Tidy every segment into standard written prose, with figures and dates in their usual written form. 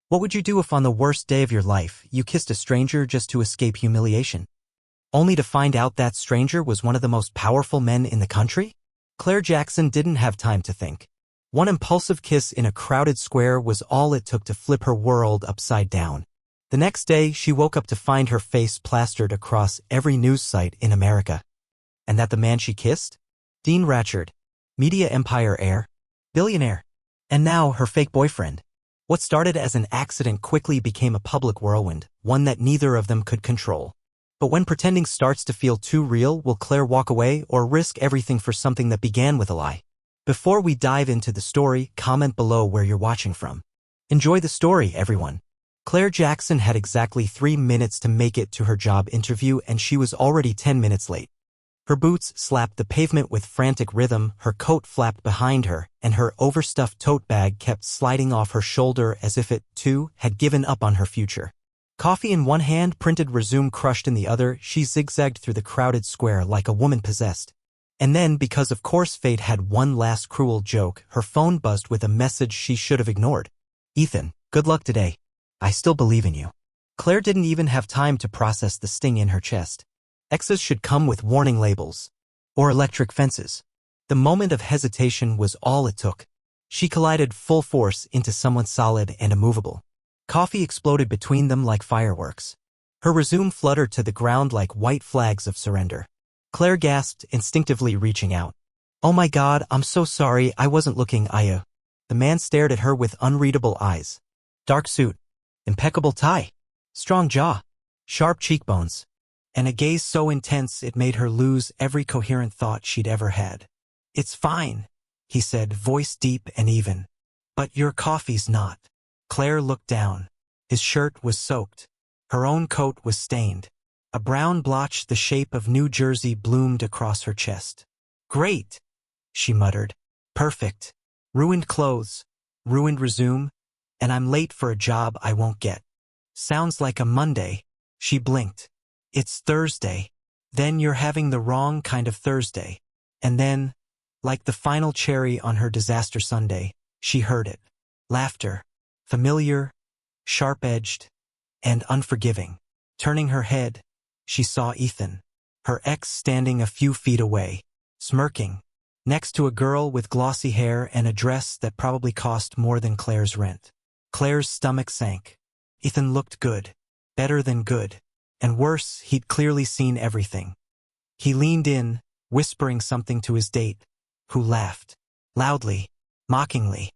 What would you do if on the worst day of your life, you kissed a stranger just to escape humiliation? Only to find out that stranger was one of the most powerful men in the country? Claire Jackson didn't have time to think. One impulsive kiss in a crowded square was all it took to flip her world upside down. The next day, she woke up to find her face plastered across every news site in America. And that the man she kissed? Dean Ratchird, media empire heir, billionaire, and now her fake boyfriend. What started as an accident quickly became a public whirlwind, one that neither of them could control. But when pretending starts to feel too real, will Claire walk away or risk everything for something that began with a lie? Before we dive into the story, comment below where you're watching from. Enjoy the story, everyone. Claire Jackson had exactly 3 minutes to make it to her job interview, and she was already 10 minutes late. Her boots slapped the pavement with frantic rhythm, her coat flapped behind her, and her overstuffed tote bag kept sliding off her shoulder as if it, too, had given up on her future. Coffee in one hand, printed resume crushed in the other, she zigzagged through the crowded square like a woman possessed. And then, because of course fate had one last cruel joke, her phone buzzed with a message she should have ignored. "Ethan, good luck today. I still believe in you." Claire didn't even have time to process the sting in her chest. Exes should come with warning labels. Or electric fences. The moment of hesitation was all it took. She collided full force into someone solid and immovable. Coffee exploded between them like fireworks. Her resume fluttered to the ground like white flags of surrender. Claire gasped, instinctively reaching out. "Oh my God, I'm so sorry, I wasn't looking, The man stared at her with unreadable eyes. Dark suit. Impeccable tie. Strong jaw. Sharp cheekbones. And a gaze so intense it made her lose every coherent thought she'd ever had. "It's fine," he said, voice deep and even. "But your coffee's not." Claire looked down. His shirt was soaked. Her own coat was stained. A brown blotch the shape of New Jersey bloomed across her chest. "Great," she muttered. "Perfect. Ruined clothes. Ruined resume. And I'm late for a job I won't get. Sounds like a Monday." She blinked. "It's Thursday." "Then you're having the wrong kind of Thursday." And then, like the final cherry on her disaster sundae, she heard it. Laughter. Familiar, sharp-edged, and unforgiving. Turning her head, she saw Ethan, her ex, standing a few feet away, smirking, next to a girl with glossy hair and a dress that probably cost more than Claire's rent. Claire's stomach sank. Ethan looked good, better than good, and worse, he'd clearly seen everything. He leaned in, whispering something to his date, who laughed, loudly, mockingly.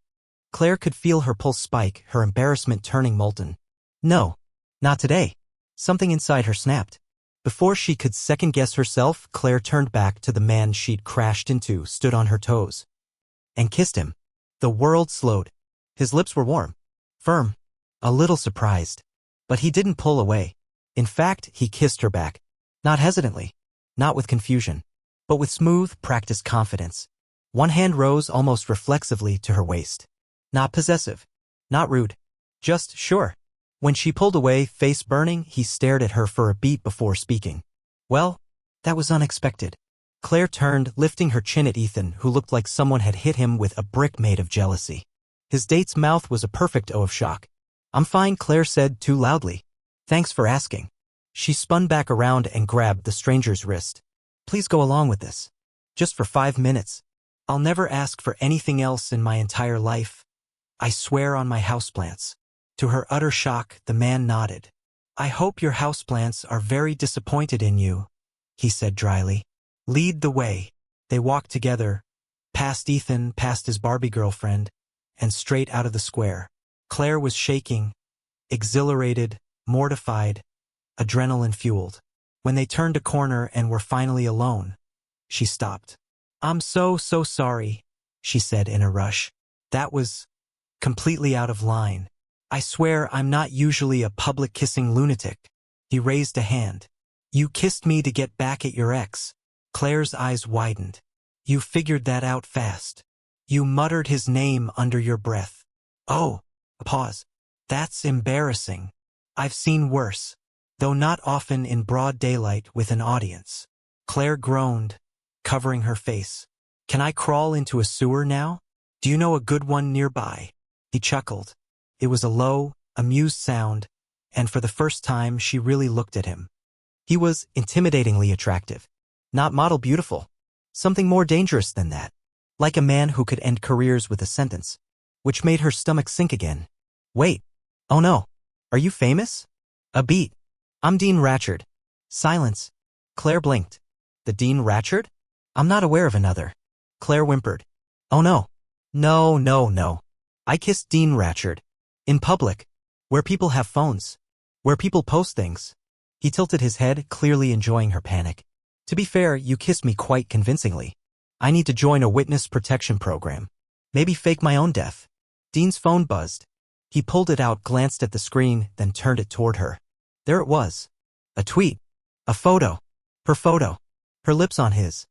Claire could feel her pulse spike, her embarrassment turning molten. No, not today. Something inside her snapped. Before she could second-guess herself, Claire turned back to the man she'd crashed into, stood on her toes, and kissed him. The world slowed. His lips were warm, firm, a little surprised. But he didn't pull away. In fact, he kissed her back. Not hesitantly, not with confusion, but with smooth, practiced confidence. One hand rose almost reflexively to her waist. Not possessive, not rude, just sure. When she pulled away, face burning, he stared at her for a beat before speaking. "Well, that was unexpected." Claire turned, lifting her chin at Ethan, who looked like someone had hit him with a brick made of jealousy. His date's mouth was a perfect O of shock. "I'm fine," Claire said too loudly. "Thanks for asking." She spun back around and grabbed the stranger's wrist. "Please go along with this. Just for 5 minutes. I'll never ask for anything else in my entire life. I swear on my houseplants." To her utter shock, the man nodded. "I hope your houseplants are very disappointed in you," he said dryly. "Lead the way." They walked together, past Ethan, past his Barbie girlfriend, and straight out of the square. Claire was shaking, exhilarated, mortified, adrenaline-fueled. When they turned a corner and were finally alone, she stopped. "I'm so sorry," she said in a rush. "That was completely out of line. I swear I'm not usually a public kissing lunatic." He raised a hand. "You kissed me to get back at your ex." Claire's eyes widened. "You figured that out fast." You muttered his name under your breath. "Oh," a pause. "That's embarrassing. I've seen worse, though not often in broad daylight with an audience." Claire groaned, covering her face. "Can I crawl into a sewer now? Do you know a good one nearby?" He chuckled. It was a low, amused sound, and for the first time she really looked at him. He was intimidatingly attractive. Not model beautiful. Something more dangerous than that. Like a man who could end careers with a sentence. Which made her stomach sink again. Wait. Oh no. Are you famous? A beat. I'm Dean Ratchird. Silence. Claire blinked. The Dean Ratchird? I'm not aware of another. Claire whimpered. Oh no. No. I kissed Dean Ratchird. In public. Where people have phones. Where people post things. He tilted his head, clearly enjoying her panic. To be fair, you kissed me quite convincingly. I need to join a witness protection program. Maybe fake my own death. Dean's phone buzzed. He pulled it out, glanced at the screen, then turned it toward her. There it was. A tweet. A photo. Her photo. Her lips on his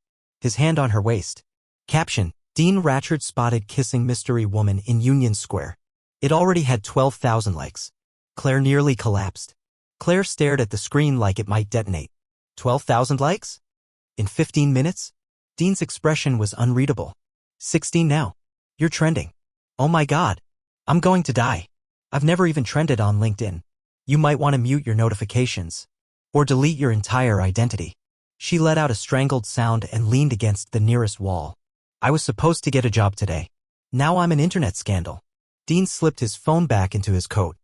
hand on her waist. Caption, Dean Ratchird spotted kissing mystery woman in Union Square. It already had 12,000 likes. Claire nearly collapsed. Claire stared at the screen like it might detonate. 12,000 likes? In 15 minutes? Dean's expression was unreadable. 16 now. You're trending. Oh my god. I'm going to die. I've never even trended on LinkedIn. You might want to mute your notifications. Or delete your entire identity. She let out a strangled sound and leaned against the nearest wall. I was supposed to get a job today. Now I'm an internet scandal. Dean slipped his phone back into his coat.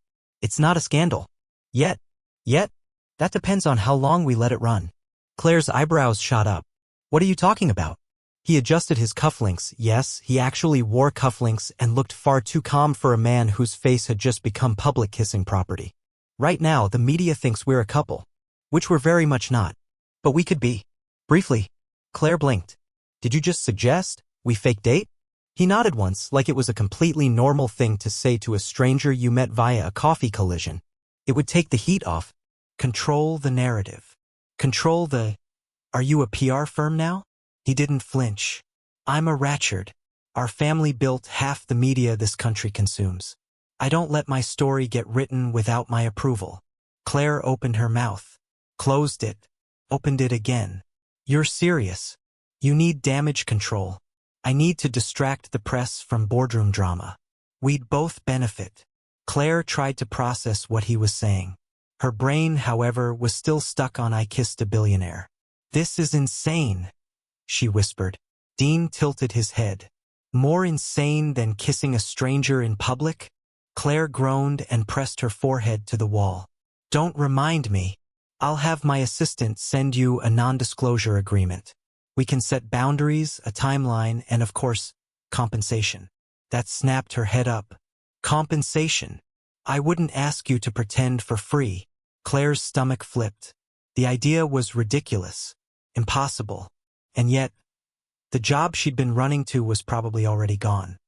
It's not a scandal. Yet? That depends on how long we let it run. Claire's eyebrows shot up. What are you talking about? He adjusted his cufflinks. Yes, he actually wore cufflinks and looked far too calm for a man whose face had just become public kissing property. Right now, the media thinks we're a couple. Which we're very much not. But we could be. Briefly. Claire blinked. Did you just suggest we fake date? He nodded once, like it was a completely normal thing to say to a stranger you met via a coffee collision. It would take the heat off. Control the narrative. Control the... Are you a PR firm now? He didn't flinch. I'm a Ratchird. Our family built half the media this country consumes. I don't let my story get written without my approval. Claire opened her mouth. Closed it. Opened it again. You're serious. You need damage control. I need to distract the press from boardroom drama. We'd both benefit. Claire tried to process what he was saying. Her brain, however, was still stuck on I kissed a billionaire. This is insane, she whispered. Dean tilted his head. More insane than kissing a stranger in public? Claire groaned and pressed her forehead to the wall. Don't remind me. I'll have my assistant send you a non-disclosure agreement. We can set boundaries, a timeline, and of course, compensation. That snapped her head up. Compensation. I wouldn't ask you to pretend for free. Claire's stomach flipped. The idea was ridiculous. Impossible. And yet, the job she'd been running to was probably already gone.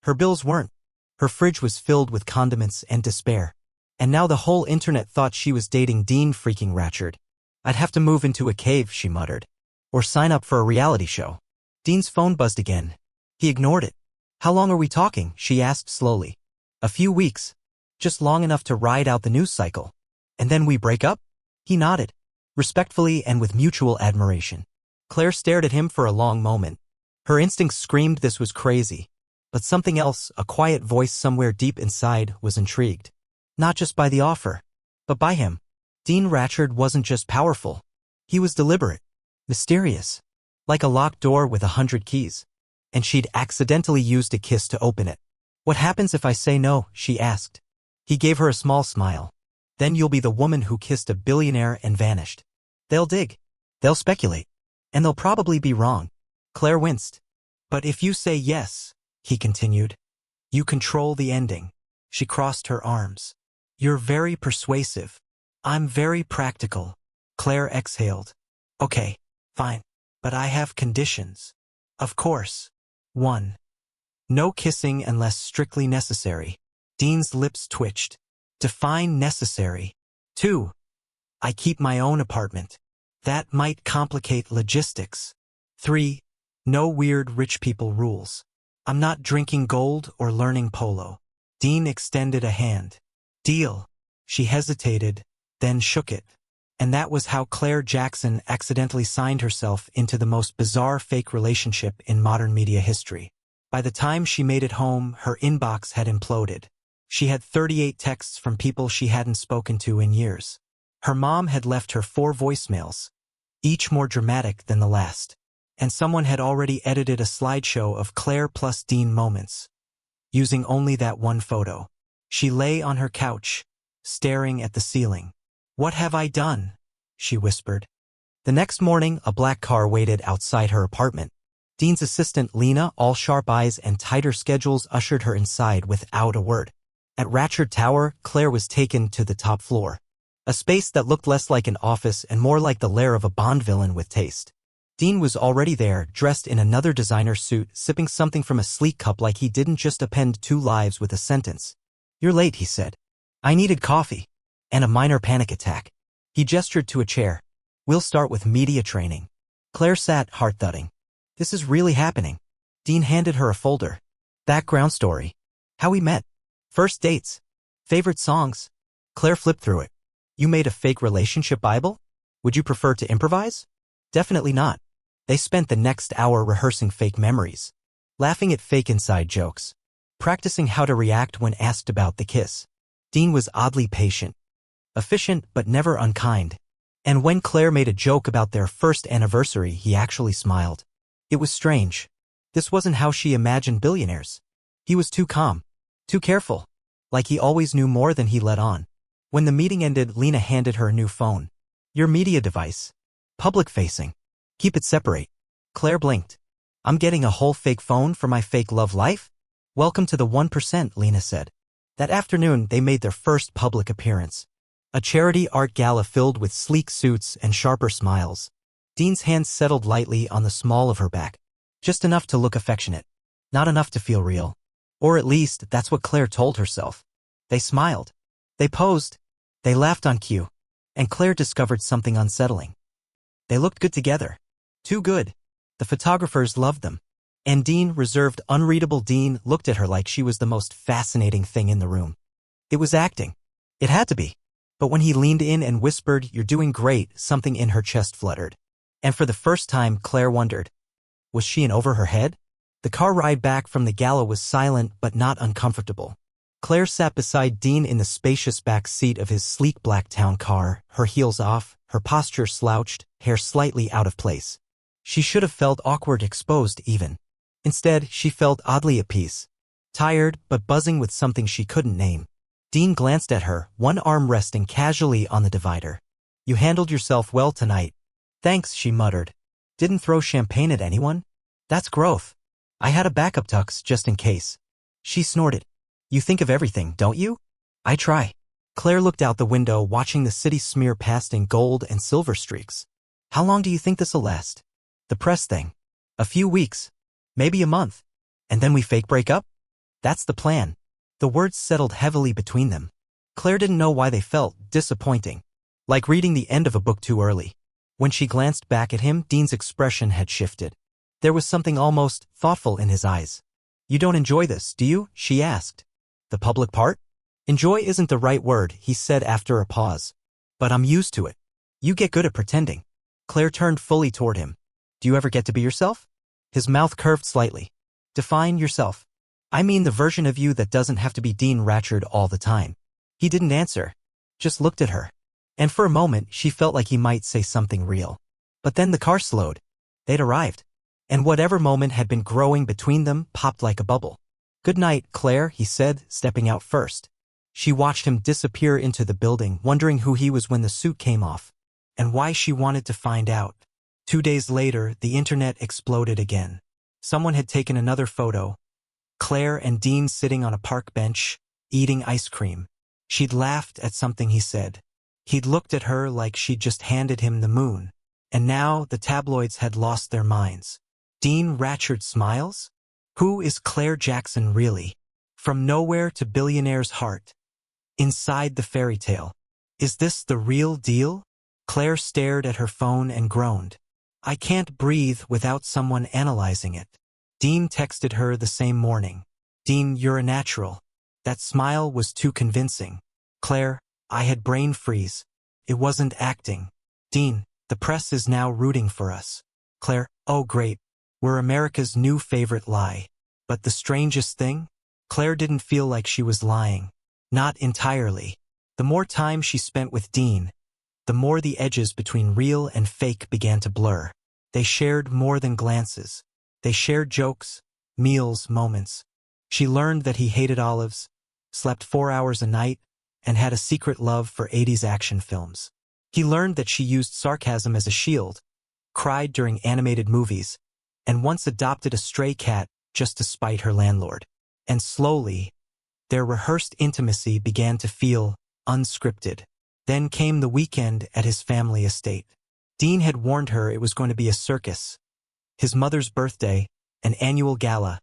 Her bills weren't. Her fridge was filled with condiments and despair. And now the whole internet thought she was dating Dean freaking Ratchird. I'd have to move into a cave, she muttered. Or sign up for a reality show. Dean's phone buzzed again. He ignored it. How long are we talking? She asked slowly. A few weeks. Just long enough to ride out the news cycle. And then we break up? He nodded. Respectfully and with mutual admiration. Claire stared at him for a long moment. Her instincts screamed this was crazy. But something else, a quiet voice somewhere deep inside, was intrigued. Not just by the offer, but by him. Dean Ratchird wasn't just powerful. He was deliberate. Mysterious. Like a locked door with 100 keys. And she'd accidentally used a kiss to open it. What happens if I say no? She asked. He gave her a small smile. Then you'll be the woman who kissed a billionaire and vanished. They'll dig. They'll speculate. And they'll probably be wrong. Claire winced. But if you say yes, he continued, you control the ending. She crossed her arms. You're very persuasive. I'm very practical. Claire exhaled. Okay, fine. But I have conditions. Of course. 1. No kissing unless strictly necessary. Dean's lips twitched. Define necessary. 2. I keep my own apartment. That might complicate logistics. 3. No weird rich people rules. I'm not drinking gold or learning polo. Dean extended a hand. Deal. She hesitated, then shook it. And that was how Claire Jackson accidentally signed herself into the most bizarre fake relationship in modern media history. By the time she made it home, her inbox had imploded. She had 38 texts from people she hadn't spoken to in years. Her mom had left her 4 voicemails, each more dramatic than the last. And someone had already edited a slideshow of Claire plus Dean moments, using only that one photo. She lay on her couch, staring at the ceiling. "What have I done?" she whispered. The next morning, a black car waited outside her apartment. Dean's assistant, Lena, all sharp eyes and tighter schedules, ushered her inside without a word. At Ratchird Tower, Claire was taken to the top floor, a space that looked less like an office and more like the lair of a Bond villain with taste. Dean was already there, dressed in another designer suit, sipping something from a sleek cup like he didn't just append 2 lives with a sentence. "You're late," he said. "I needed coffee. And a minor panic attack." He gestured to a chair. "We'll start with media training." Claire sat, heart thudding. "This is really happening." Dean handed her a folder. "Background story. How we met. First dates. Favorite songs." Claire flipped through it. "You made a fake relationship Bible? Would you prefer to improvise?" "Definitely not." They spent the next hour rehearsing fake memories, laughing at fake inside jokes, practicing how to react when asked about the kiss. Dean was oddly patient, efficient but never unkind. And when Claire made a joke about their first anniversary, he actually smiled. It was strange. This wasn't how she imagined billionaires. He was too calm, too careful, like he always knew more than he let on. When the meeting ended, Lena handed her a new phone. "Your media device. Public-facing. Keep it separate." Claire blinked. "I'm getting a whole fake phone for my fake love life?" "Welcome to the 1%, Lena said. That afternoon, they made their first public appearance. A charity art gala filled with sleek suits and sharper smiles. Dean's hands settled lightly on the small of her back. Just enough to look affectionate. Not enough to feel real. Or at least, that's what Claire told herself. They smiled. They posed. They laughed on cue. And Claire discovered something unsettling. They looked good together. Too good. The photographers loved them. And Dean, reserved, unreadable Dean, looked at her like she was the most fascinating thing in the room. It was acting. It had to be. But when he leaned in and whispered, "You're doing great," something in her chest fluttered. And for the first time, Claire wondered, was she in over her head? The car ride back from the gala was silent but not uncomfortable. Claire sat beside Dean in the spacious back seat of his sleek black town car, her heels off, her posture slouched, hair slightly out of place. She should have felt awkward, exposed even. Instead, she felt oddly at peace. Tired, but buzzing with something she couldn't name. Dean glanced at her, one arm resting casually on the divider. "You handled yourself well tonight." "Thanks," she muttered. "Didn't throw champagne at anyone?" "That's growth. I had a backup tux just in case." She snorted. "You think of everything, don't you?" "I try." Claire looked out the window, watching the city smear past in gold and silver streaks. "How long do you think this'll last?" "The press thing. A few weeks. Maybe a month. And then we fake break up?" "That's the plan." The words settled heavily between them. Claire didn't know why they felt disappointing. Like reading the end of a book too early. When she glanced back at him, Dean's expression had shifted. There was something almost thoughtful in his eyes. "You don't enjoy this, do you?" she asked. "The public part?" "Enjoy isn't the right word," he said after a pause. "But I'm used to it. You get good at pretending." Claire turned fully toward him. "Do you ever get to be yourself?" His mouth curved slightly. "Define yourself." "I mean the version of you that doesn't have to be Dean Ratchird all the time." He didn't answer. Just looked at her. And for a moment, she felt like he might say something real. But then the car slowed. They'd arrived. And whatever moment had been growing between them popped like a bubble. "Good night, Claire," he said, stepping out first. She watched him disappear into the building, wondering who he was when the suit came off. And why she wanted to find out. 2 days later, the internet exploded again. Someone had taken another photo. Claire and Dean sitting on a park bench, eating ice cream. She'd laughed at something he said. He'd looked at her like she'd just handed him the moon. And now the tabloids had lost their minds. Dean Ratchird smiles? Who is Claire Jackson really? From nowhere to Billionaire's heart. Inside the fairy tale. Is this the real deal? Claire stared at her phone and groaned. "I can't breathe without someone analyzing it." Dean texted her the same morning. "Dean, you're a natural." That smile was too convincing. "Claire, I had brain freeze. It wasn't acting." "Dean, the press is now rooting for us." Claire, "Oh great. We're America's new favorite lie." But the strangest thing? Claire didn't feel like she was lying. Not entirely. The more time she spent with Dean, the more the edges between real and fake began to blur. They shared more than glances. They shared jokes, meals, moments. She learned that he hated olives, slept 4 hours a night, and had a secret love for 80s action films. He learned that she used sarcasm as a shield, cried during animated movies, and once adopted a stray cat just to spite her landlord. And slowly, their rehearsed intimacy began to feel unscripted. Then came the weekend at his family estate. Dean had warned her it was going to be a circus. His mother's birthday, an annual gala,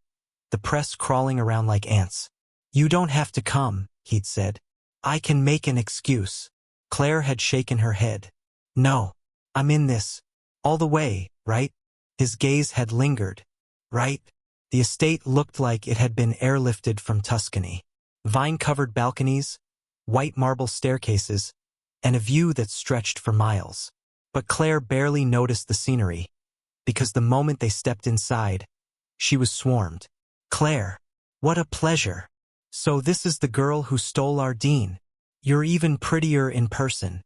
the press crawling around like ants. "You don't have to come," he'd said. "I can make an excuse." Claire had shaken her head. "No, I'm in this. All the way, right?" His gaze had lingered. "Right?" The estate looked like it had been airlifted from Tuscany. Vine-covered balconies, white marble staircases, and a view that stretched for miles. But Claire barely noticed the scenery, because the moment they stepped inside, she was swarmed. "Claire, what a pleasure. So this is the girl who stole our Dean. You're even prettier in person."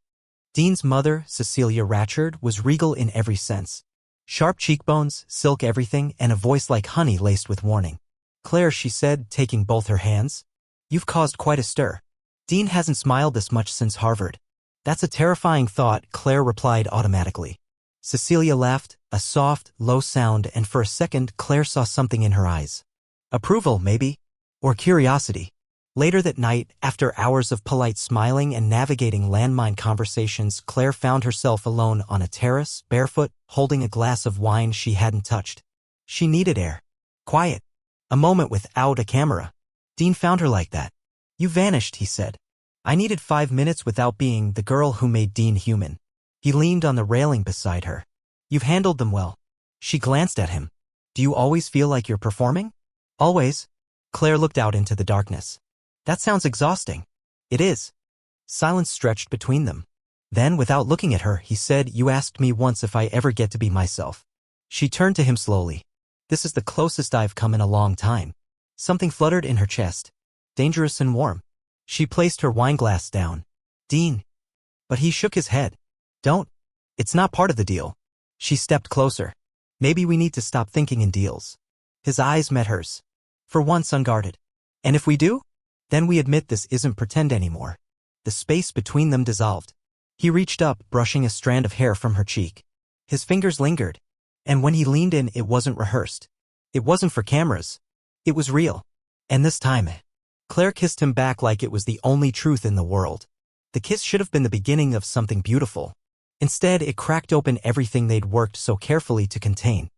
Dean's mother, Cecilia Ratchird, was regal in every sense. Sharp cheekbones, silk everything, and a voice like honey laced with warning. "Claire," she said, taking both her hands, "you've caused quite a stir. Dean hasn't smiled this much since Harvard." "That's a terrifying thought," Claire replied automatically. Cecilia laughed, a soft, low sound, and for a second Claire saw something in her eyes. Approval, maybe? Or curiosity. Later that night, after hours of polite smiling and navigating landmine conversations, Claire found herself alone on a terrace, barefoot, holding a glass of wine she hadn't touched. She needed air. Quiet. A moment without a camera. Dean found her like that. "You vanished," he said. "I needed 5 minutes without being the girl who made Dean human." He leaned on the railing beside her. "You've handled them well." She glanced at him. "Do you always feel like you're performing?" "Always." Claire looked out into the darkness. "That sounds exhausting." "It is." Silence stretched between them. Then, without looking at her, he said, "You asked me once if I ever get to be myself." She turned to him slowly. "This is the closest I've come in a long time." Something fluttered in her chest. Dangerous and warm. She placed her wineglass down. "Dean." But he shook his head. "Don't. It's not part of the deal." She stepped closer. "Maybe we need to stop thinking in deals." His eyes met hers. For once unguarded. "And if we do? Then we admit this isn't pretend anymore." The space between them dissolved. He reached up, brushing a strand of hair from her cheek. His fingers lingered. And when he leaned in, it wasn't rehearsed. It wasn't for cameras. It was real. And this time, Claire kissed him back like it was the only truth in the world. The kiss should have been the beginning of something beautiful. Instead, it cracked open everything they'd worked so carefully to contain.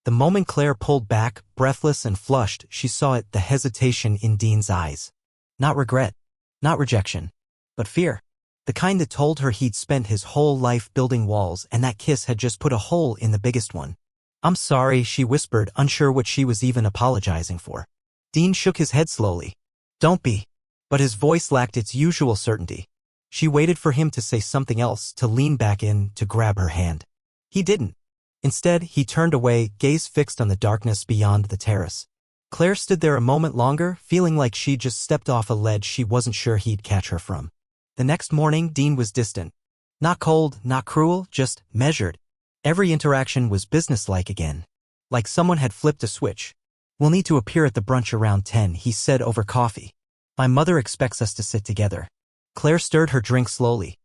The moment Claire pulled back, breathless and flushed, she saw it, the hesitation in Dean's eyes. Not regret, not rejection, but fear. The kind that told her he'd spent his whole life building walls and that kiss had just put a hole in the biggest one. "I'm sorry," she whispered, unsure what she was even apologizing for. Dean shook his head slowly. "Don't be." But his voice lacked its usual certainty. She waited for him to say something else, to lean back in, to grab her hand. He didn't. Instead, he turned away, gaze fixed on the darkness beyond the terrace. Claire stood there a moment longer, feeling like she'd just stepped off a ledge she wasn't sure he'd catch her from. The next morning, Dean was distant. Not cold, not cruel, just measured. Every interaction was businesslike again. Like someone had flipped a switch. "We'll need to appear at the brunch around 10, he said over coffee. "My mother expects us to sit together." Claire stirred her drink slowly.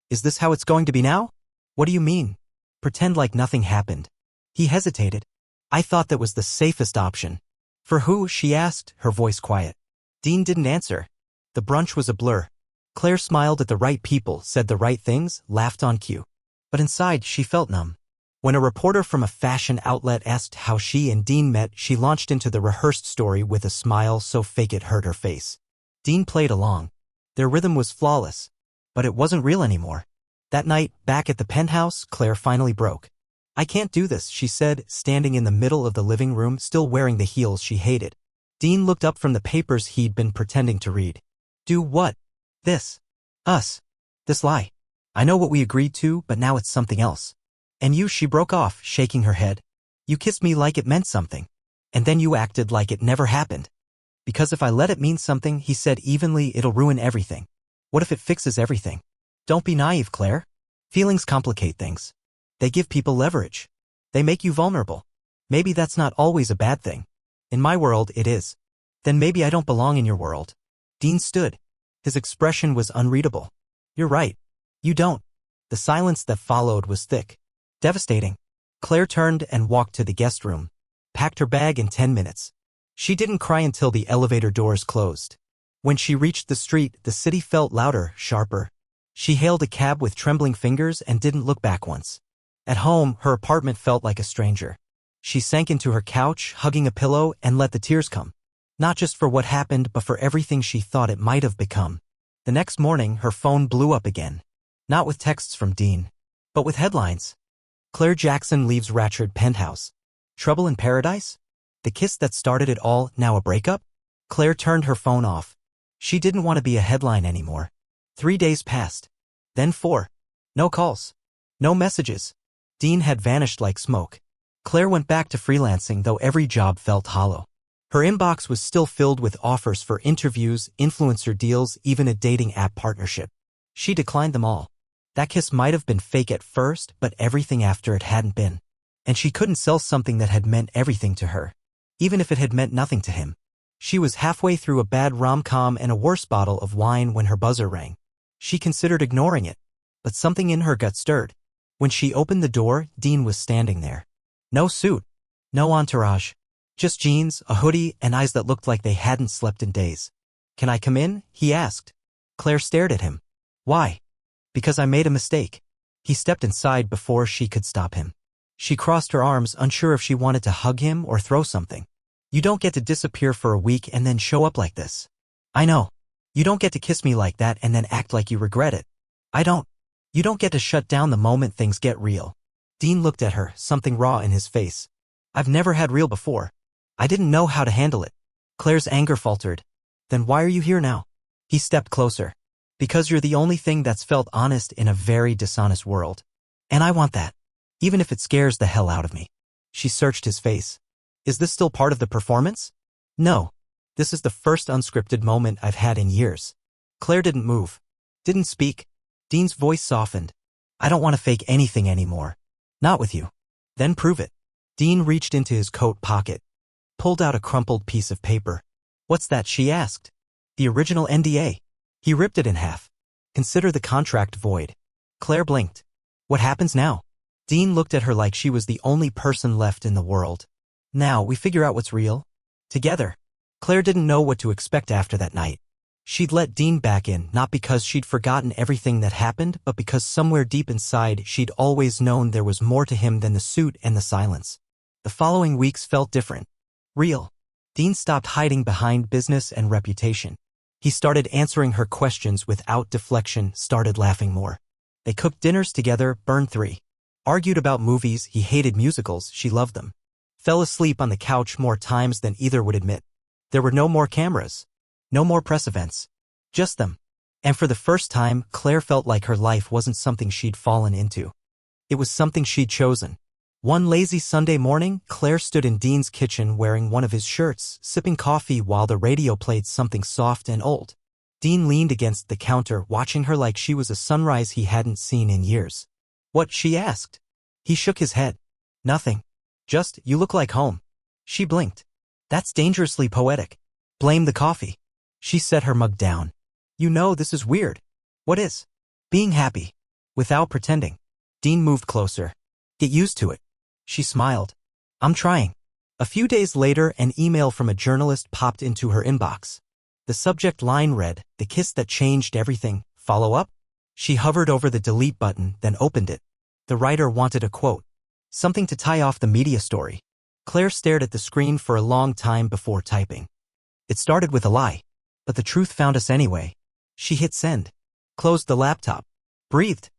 "Is this how it's going to be now?" "What do you mean?" "Pretend like nothing happened." He hesitated. "I thought that was the safest option." "For who?" she asked, her voice quiet. Dean didn't answer. The brunch was a blur. Claire smiled at the right people, said the right things, laughed on cue. But inside, she felt numb. When a reporter from a fashion outlet asked how she and Dean met, she launched into the rehearsed story with a smile so fake it hurt her face. Dean played along. Their rhythm was flawless. But it wasn't real anymore. That night, back at the penthouse, Claire finally broke. "I can't do this," she said, standing in the middle of the living room, still wearing the heels she hated. Dean looked up from the papers he'd been pretending to read. "Do what?" "This. Us. This lie. I know what we agreed to, but now it's something else." "And you," she broke off, shaking her head. "You kissed me like it meant something. And then you acted like it never happened." Because if I let it mean something, he said evenly, it'll ruin everything. What if it fixes everything? Don't be naive, Claire. Feelings complicate things. They give people leverage. They make you vulnerable. Maybe that's not always a bad thing. In my world, it is. Then maybe I don't belong in your world. Dean stood. His expression was unreadable. You're right. You don't. The silence that followed was thick. Devastating. Claire turned and walked to the guest room. Packed her bag in 10 minutes. She didn't cry until the elevator doors closed. When she reached the street, the city felt louder, sharper. She hailed a cab with trembling fingers and didn't look back once. At home, her apartment felt like a stranger. She sank into her couch, hugging a pillow, and let the tears come. Not just for what happened, but for everything she thought it might have become. The next morning, her phone blew up again. Not with texts from Dean, but with headlines. Claire Jackson leaves Ratchird penthouse. Trouble in paradise? The kiss that started it all, now a breakup? Claire turned her phone off. She didn't want to be a headline anymore. 3 days passed. Then 4. No calls. No messages. Dean had vanished like smoke. Claire went back to freelancing, though every job felt hollow. Her inbox was still filled with offers for interviews, influencer deals, even a dating app partnership. She declined them all. That kiss might have been fake at first, but everything after it hadn't been. And she couldn't sell something that had meant everything to her, even if it had meant nothing to him. She was halfway through a bad rom-com and a worse bottle of wine when her buzzer rang. She considered ignoring it, but something in her gut stirred. When she opened the door, Dean was standing there. No suit, no entourage, just jeans, a hoodie, and eyes that looked like they hadn't slept in days. "Can I come in?" he asked. Claire stared at him. "Why?" "Because I made a mistake." He stepped inside before she could stop him. She crossed her arms, unsure if she wanted to hug him or throw something. "You don't get to disappear for a week and then show up like this." "I know. You don't get to kiss me like that and then act like you regret it." "I don't. You don't get to shut down the moment things get real." Dean looked at her, something raw in his face. "I've never had real before. I didn't know how to handle it." Claire's anger faltered. "Then why are you here now?" He stepped closer. "Because you're the only thing that's felt honest in a very dishonest world. And I want that, even if it scares the hell out of me." She searched his face. "Is this still part of the performance?" "No. This is the first unscripted moment I've had in years." Claire didn't move. Didn't speak. Dean's voice softened. "I don't want to fake anything anymore. Not with you." "Then prove it." Dean reached into his coat pocket. Pulled out a crumpled piece of paper. "What's that?" she asked. "The original NDA." He ripped it in half. "Consider the contract void." Claire blinked. "What happens now?" Dean looked at her like she was the only person left in the world. "Now we figure out what's real. Together." Claire didn't know what to expect after that night. She'd let Dean back in, not because she'd forgotten everything that happened, but because somewhere deep inside she'd always known there was more to him than the suit and the silence. The following weeks felt different. Real. Dean stopped hiding behind business and reputation. He started answering her questions without deflection, started laughing more. They cooked dinners together, burned 3. Argued about movies, he hated musicals, she loved them. Fell asleep on the couch more times than either would admit. There were no more cameras. No more press events. Just them. And for the first time, Claire felt like her life wasn't something she'd fallen into. It was something she'd chosen. One lazy Sunday morning, Claire stood in Dean's kitchen wearing one of his shirts, sipping coffee while the radio played something soft and old. Dean leaned against the counter, watching her like she was a sunrise he hadn't seen in years. "What?" she asked. He shook his head. "Nothing. Just, you look like home." She blinked. "That's dangerously poetic." "Blame the coffee." She set her mug down. "You know this is weird." "What is?" "Being happy. Without pretending." Dean moved closer. "Get used to it." She smiled. "I'm trying." A few days later, an email from a journalist popped into her inbox. The subject line read, "The kiss that changed everything, follow up?" She hovered over the delete button, then opened it. The writer wanted a quote. Something to tie off the media story. Claire stared at the screen for a long time before typing. "It started with a lie. But the truth found us anyway." She hit send. Closed the laptop. Breathed.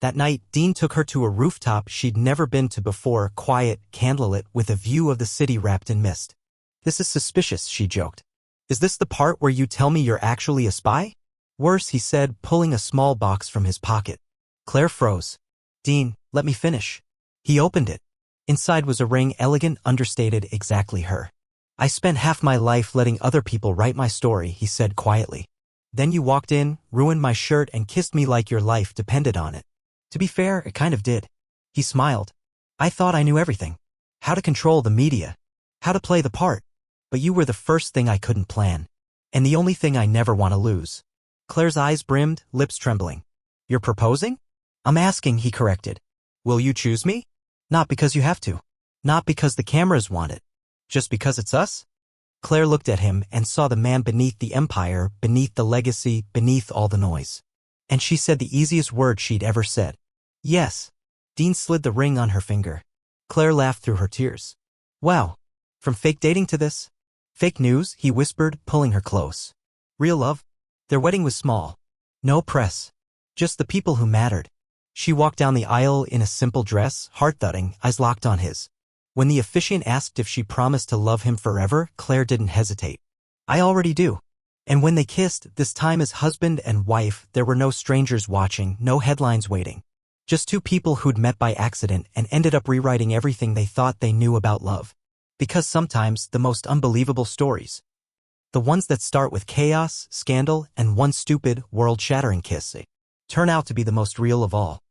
That night, Dean took her to a rooftop she'd never been to before, quiet, candlelit, with a view of the city wrapped in mist. "This is suspicious," she joked. "Is this the part where you tell me you're actually a spy?" "Worse," he said, pulling a small box from his pocket. Claire froze. "Dean, let me finish." He opened it. Inside was a ring, elegant, understated, exactly her. I spent half my life letting other people write my story, he said quietly. Then you walked in, ruined my shirt and kissed me like your life depended on it. To be fair, it kind of did. He smiled. I thought I knew everything. How to control the media. How to play the part. But you were the first thing I couldn't plan. And the only thing I never want to lose. Claire's eyes brimmed, lips trembling. You're proposing? I'm asking, he corrected. Will you choose me? Not because you have to. Not because the cameras want it. Just because it's us? Claire looked at him and saw the man beneath the empire, beneath the legacy, beneath all the noise. And she said the easiest word she'd ever said. Yes. Dean slid the ring on her finger. Claire laughed through her tears. Wow. From fake dating to this? Fake news, he whispered, pulling her close. Real love? Their wedding was small. No press. Just the people who mattered. She walked down the aisle in a simple dress, heart-thudding, eyes locked on his. When the officiant asked if she promised to love him forever, Claire didn't hesitate. I already do. And when they kissed, this time as husband and wife, there were no strangers watching, no headlines waiting. Just two people who'd met by accident and ended up rewriting everything they thought they knew about love. Because sometimes the most unbelievable stories, the ones that start with chaos, scandal, and one stupid, world-shattering kiss, turn out to be the most real of all.